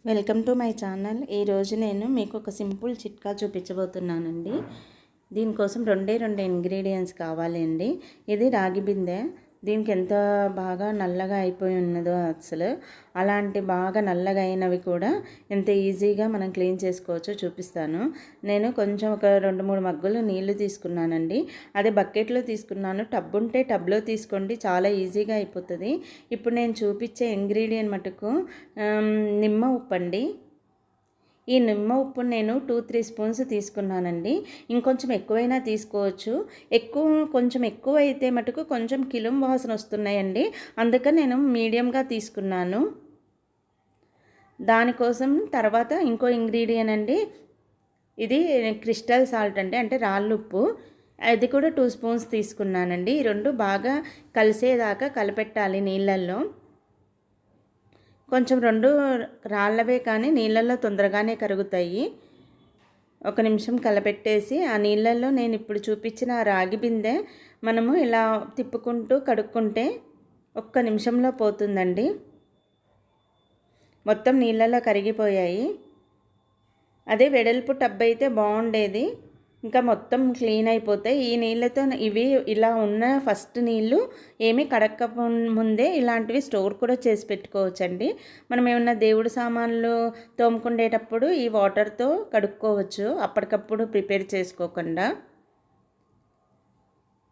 Welcome to my channel. ఈరోజు నేను మీకు ఒక సింపుల్ చిట్కా చూపించబోతున్నానండి. దీనికోసం రెండే ఇంగ్రీడియంట్స్ కావాలి అండి. ఇది రాగి బిందె. దీనికి ఎంత బాగా నల్లగా అయిపోయి ఉన్నదో అసలు అలాంటి బాగా నల్లగా అయినవి కూడా ఎంత ఈజీగా మనం క్లీన్ చేసుకోవచ్చో చూపిస్తాను. నేను కొంచెం ఒక 2-3 మగ్గులు నీళ్లు తీసుకున్నానండి. అదే బకెట్లో తీసుకున్నాను. టబ్ ఉంటే టబ్లో తీసుకోండి, చాలా ఈజీగా అయిపోతుంది. ఇప్పుడు నేను చూపించే ఇంగ్రీడియంట్ మటుకు నిమ్మ ఉప్పు అండి. ఈ నిమ్మ ఉప్పు నేను 2-3 స్పూన్స్ తీసుకున్నానండి. ఇంకొంచెం ఎక్కువైనా తీసుకోవచ్చు. కొంచెం ఎక్కువ అయితే మటుకు కొంచెం కిలుం వాసన వస్తున్నాయండి. అందుకని నేను మీడియంగా తీసుకున్నాను. దానికోసం తర్వాత ఇంకో ఇంగ్రీడియంట్ అండి, ఇది క్రిస్టల్ సాల్ట్ అండి, అంటే రాళ్ళుప్పు. అది కూడా 2 స్పూన్స్ తీసుకున్నానండి. ఈ రెండు బాగా కలిసేదాకా కలపెట్టాలి నీళ్ళల్లో. కొంచెం రెండు రాళ్ళవే కానీ నీళ్ళల్లో తొందరగానే కరుగుతాయి. 1 నిమిషం కలపెట్టేసి ఆ నీళ్ళల్లో నేను ఇప్పుడు చూపించిన రాగి బిందె మనము ఇలా తిప్పుకుంటూ కడుక్కుంటే 1 నిమిషంలో పోతుందండి. మొత్తం నీళ్ళల్లో కరిగిపోయాయి. అదే వెడల్పు టబ్ అయితే బాగుండేది, ఇంకా మొత్తం క్లీన్ అయిపోతాయి. ఈ నీళ్ళతో ఇవి ఇలా ఉన్న ఫస్ట్ నీళ్ళు ఏమీ కడక్క ముందే ఇలాంటివి స్టోర్ కూడా చేసి పెట్టుకోవచ్చండి. మనం ఏమన్నా దేవుడి సామాన్లు తోముకునేటప్పుడు ఈ వాటర్తో కడుక్కోవచ్చు, అప్పటికప్పుడు ప్రిపేర్ చేసుకోకుండా.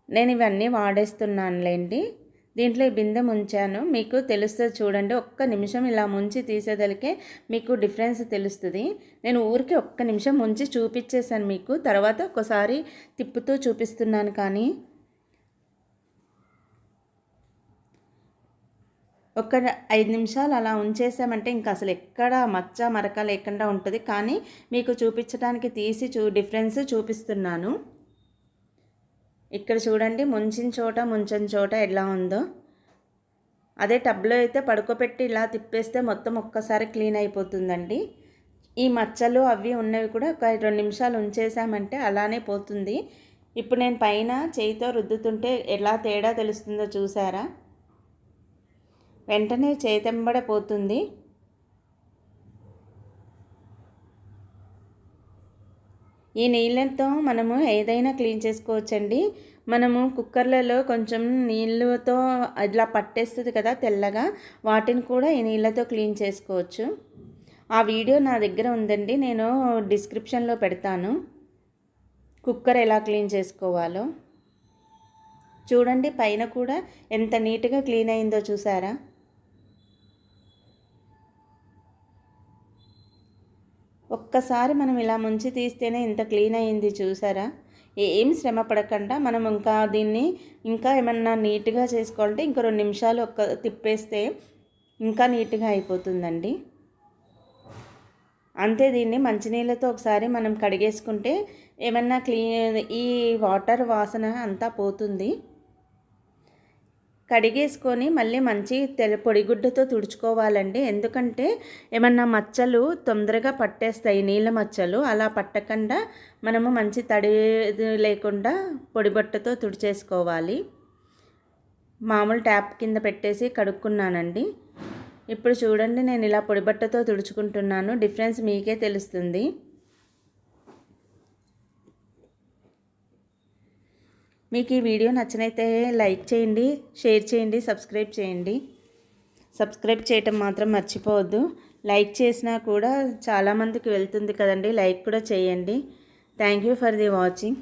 నేను ఇవన్నీ వాడేస్తున్నానులేండి. దీంట్లో ఈ బిందె ముంచాను, మీకు తెలుస్తుంది చూడండి. 1 నిమిషం ఇలా ముంచి తీసేదలికే మీకు డిఫరెన్స్ తెలుస్తుంది. నేను ఊరికి 1 నిమిషం ముంచి చూపించేసాను మీకు. తర్వాత ఒకసారి తిప్పుతూ చూపిస్తున్నాను. కానీ ఒక 5 నిమిషాలు అలా ఉంచేసామంటే ఇంకా అసలు ఎక్కడ మచ్చ మరక లేకుండా ఉంటుంది. కానీ మీకు చూపించడానికి తీసి డిఫరెన్స్ చూపిస్తున్నాను. ఇక్కడ చూడండి, ముంచిన చోట ముంచని చోట ఎలా ఉందో. అదే టబ్లో అయితే పడుకోబెట్టి ఇలా తిప్పేస్తే మొత్తం ఒక్కసారి క్లీన్ అయిపోతుందండి. ఈ మచ్చలు అవి ఉన్నవి కూడా ఒక 2 నిమిషాలు ఉంచేసామంటే అలానే పోతుంది. ఇప్పుడు నేను పైన చేయితో రుద్దుతుంటే ఎలా తేడా తెలుస్తుందో చూసారా? వెంటనే చేతెంబడిపోతుంది. ఈ నీళ్ళతో మనము ఏదైనా క్లీన్ చేసుకోవచ్చండి. మనము కుక్కర్లలో కొంచెం నీళ్ళతో ఇలా పట్టేస్తుంది కదా తెల్లగా, వాటిని కూడా ఈ నీళ్ళతో క్లీన్ చేసుకోవచ్చు. ఆ వీడియో నా దగ్గర ఉందండి, నేను డిస్క్రిప్షన్లో పెడతాను. కుక్కర్ ఎలా క్లీన్ చేసుకోవాలో చూడండి. పైన కూడా ఎంత నీట్గా క్లీన్ అయిందో చూసారా? ఒక్కసారి మనం ఇలా ముంచి తీస్తేనే ఇంత క్లీన్ అయింది చూసారా? ఏం శ్రమ పడకుండా మనం దీన్ని ఇంకా ఏమన్నా నీట్గా చేసుకోవాలంటే ఇంకో 2 నిమిషాలు తిప్పేస్తే ఇంకా నీట్గా అయిపోతుందండి. అంతే. దీన్ని మంచినీళ్ళతో ఒకసారి మనం కడిగేసుకుంటే ఏమన్నా ఈ వాటర్ వాసన అంతా పోతుంది. కడిగేసుకొని మళ్ళీ మంచి పొడిగుడ్డతో తుడుచుకోవాలండి. ఎందుకంటే ఏమన్నా మచ్చలు తొందరగా పట్టేస్తాయి, నీళ్ళ మచ్చలు. అలా పట్టకుండా మనము మంచి తడి లేకుండా పొడిబట్టతో తుడిచేసుకోవాలి. మామూలు ట్యాప్ కింద పెట్టేసి కడుక్కున్నానండి. ఇప్పుడు చూడండి, నేను ఇలా పొడిబట్టతో తుడుచుకుంటున్నాను. డిఫరెన్స్ మీకే తెలుస్తుంది. మీకు ఈ వీడియో నచ్చినైతే లైక్ చేయండి, షేర్ చేయండి, సబ్స్క్రైబ్ చేయండి. సబ్స్క్రైబ్ చేయటం మాత్రం మర్చిపోవద్దు. లైక్ చేసినా కూడా చాలామందికి వెళ్తుంది కదండి, లైక్ కూడా చేయండి. Thank you for the watching.